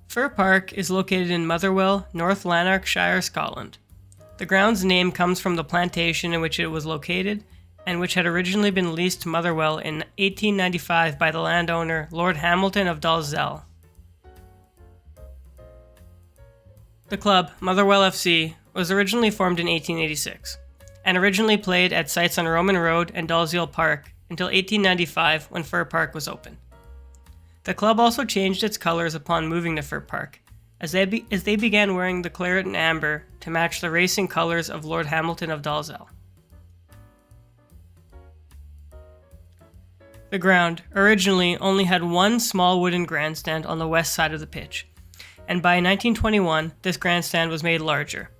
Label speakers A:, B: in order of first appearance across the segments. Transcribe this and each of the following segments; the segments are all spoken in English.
A: Fir Park is located in Motherwell, North Lanarkshire, Scotland. The ground's name comes from the plantation in which it was located, and which had originally been leased to Motherwell in 1895 by the landowner Lord Hamilton of Dalzell. The club, Motherwell FC, was originally formed in 1886, and originally played at sites on Roman Road and Dalziel Park until 1895 when Fir Park was opened. The club also changed its colours upon moving to Fir Park, as they began wearing the claret and amber to match the racing colours of Lord Hamilton of Dalzell. The ground originally only had one small wooden grandstand on the west side of the pitch, and by 1921 this grandstand was made larger,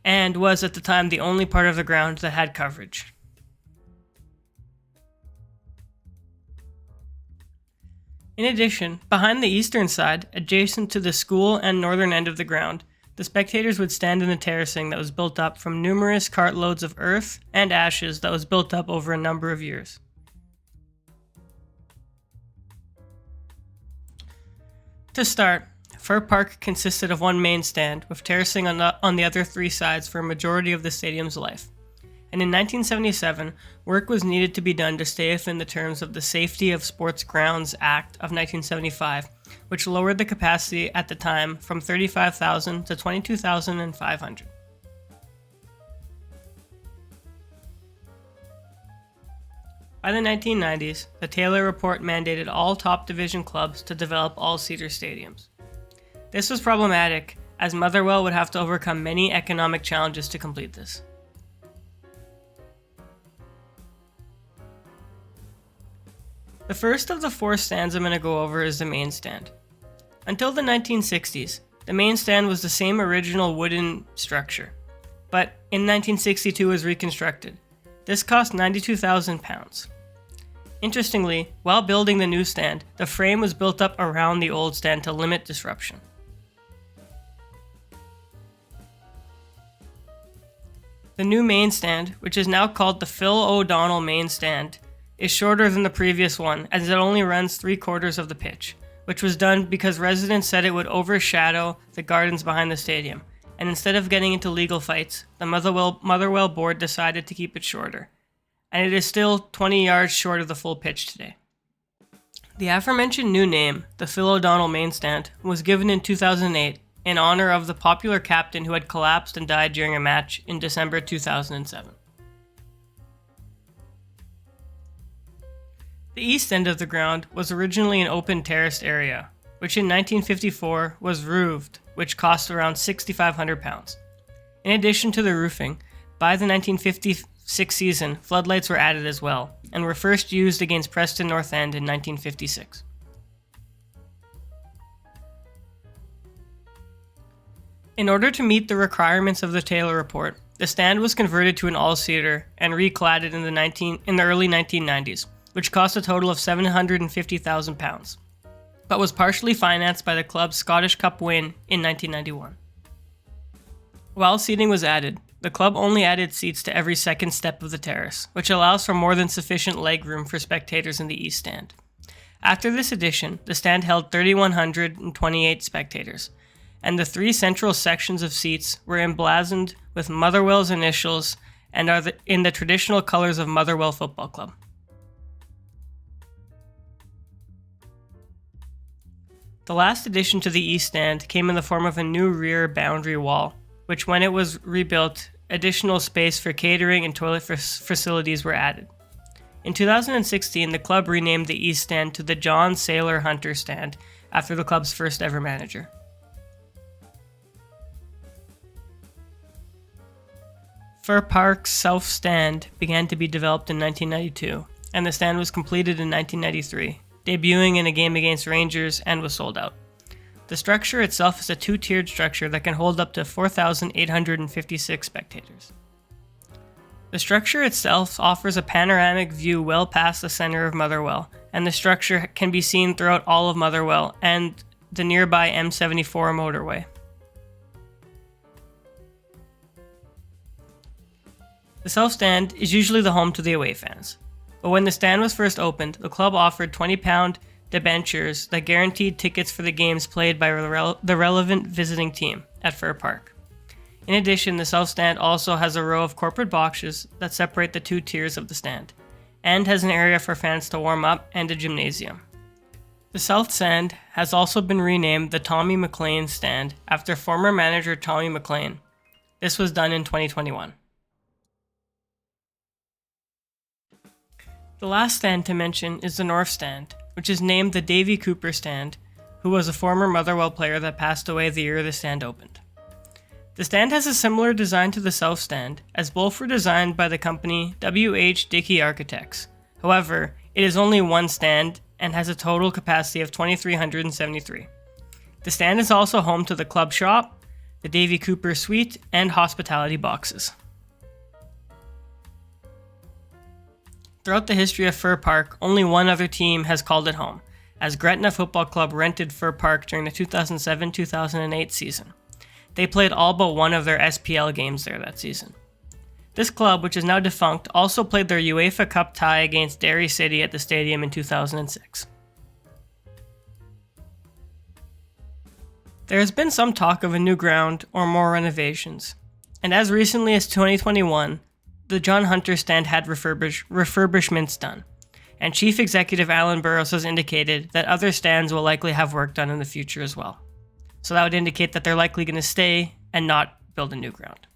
A: and was at the time the only part of the ground that had coverage. In addition, behind the eastern side, adjacent to the school and northern end of the ground, the spectators would stand in the terracing that was built up from numerous cartloads of earth and ashes that was built up over a number of years. To start, Fir Park consisted of one main stand, with terracing on the other three sides for a majority of the stadium's life. And in 1977, work was needed to be done to stay within the terms of the Safety of Sports Grounds Act of 1975, which lowered the capacity at the time from 35,000 to 22,500. By the 1990s, the Taylor Report mandated all top division clubs to develop all-seater stadiums. This was problematic, as Motherwell would have to overcome many economic challenges to complete this. The first of the four stands I'm going to go over is the main stand. Until the 1960s, the main stand was the same original wooden structure, but in 1962 was reconstructed. This cost £92,000. Interestingly, while building the new stand, the frame was built up around the old stand to limit disruption. The new main stand, which is now called the Phil O'Donnell main stand, is shorter than the previous one, as it only runs 3/4 of the pitch, which was done because residents said it would overshadow the gardens behind the stadium, and instead of getting into legal fights, the Motherwell board decided to keep it shorter, and it is still 20 yards short of the full pitch today. The aforementioned new name, the Phil O'Donnell main stand, was given in 2008 in honor of the popular captain who had collapsed and died during a match in December 2007. The east end of the ground was originally an open terraced area, which in 1954 was roofed, which cost around £6,500. In addition to the roofing, by the 1956 season, floodlights were added as well, and were first used against Preston North End in 1956. In order to meet the requirements of the Taylor Report, the stand was converted to an all-seater and recladded in the early 1990s, which cost a total of £750,000, but was partially financed by the club's Scottish Cup win in 1991. While seating was added, the club only added seats to every second step of the terrace, which allows for more than sufficient legroom for spectators in the east stand. After this addition, the stand held 3,128 spectators, and the three central sections of seats were emblazoned with Motherwell's initials and are in the traditional colours of Motherwell Football Club. The last addition to the east stand came in the form of a new rear boundary wall, which when it was rebuilt, additional space for catering and toilet facilities were added. In 2016, the club renamed the east stand to the John Sailor Hunter stand after the club's first ever manager. Fir Park's south stand began to be developed in 1992, and the stand was completed in 1993. Debuting in a game against Rangers and was sold out. The structure itself is a two-tiered structure that can hold up to 4,856 spectators. The structure itself offers a panoramic view well past the center of Motherwell, and the structure can be seen throughout all of Motherwell and the nearby M74 motorway. The south stand is usually the home to the away fans. But when the stand was first opened, the club offered £20 debentures that guaranteed tickets for the games played by the relevant visiting team at Fir Park. In addition, the South Stand also has a row of corporate boxes that separate the two tiers of the stand, and has an area for fans to warm up and a gymnasium. The South Stand has also been renamed the Tommy McLean Stand after former manager Tommy McLean. This was done in 2021. The last stand to mention is the North Stand, which is named the Davy Cooper Stand, who was a former Motherwell player that passed away the year the stand opened. The stand has a similar design to the South Stand, as both were designed by the company W.H. Dickey Architects. However, it is only one stand and has a total capacity of 2,373. The stand is also home to the club shop, the Davy Cooper Suite, and hospitality boxes. Throughout the history of Fir Park, only one other team has called it home, as Gretna Football Club rented Fir Park during the 2007-2008 season. They played all but one of their SPL games there that season. This club, which is now defunct, also played their UEFA Cup tie against Derry City at the stadium in 2006. There has been some talk of a new ground or more renovations, and as recently as 2021, the John Hunter Stand had refurbishments done, and Chief Executive Alan Burrows has indicated that other stands will likely have work done in the future as well. So that would indicate that they're likely going to stay and not build a new ground.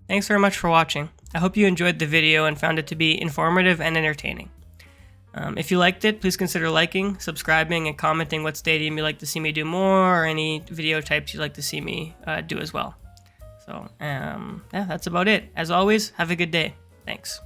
A: Thanks very much for watching. I hope you enjoyed the video and found it to be informative and entertaining. If you liked it, please consider liking, subscribing, and commenting what stadium you'd like to see me do more, or any video types you'd like to see me do as well. So, yeah, that's about it. As always, have a good day. Thanks.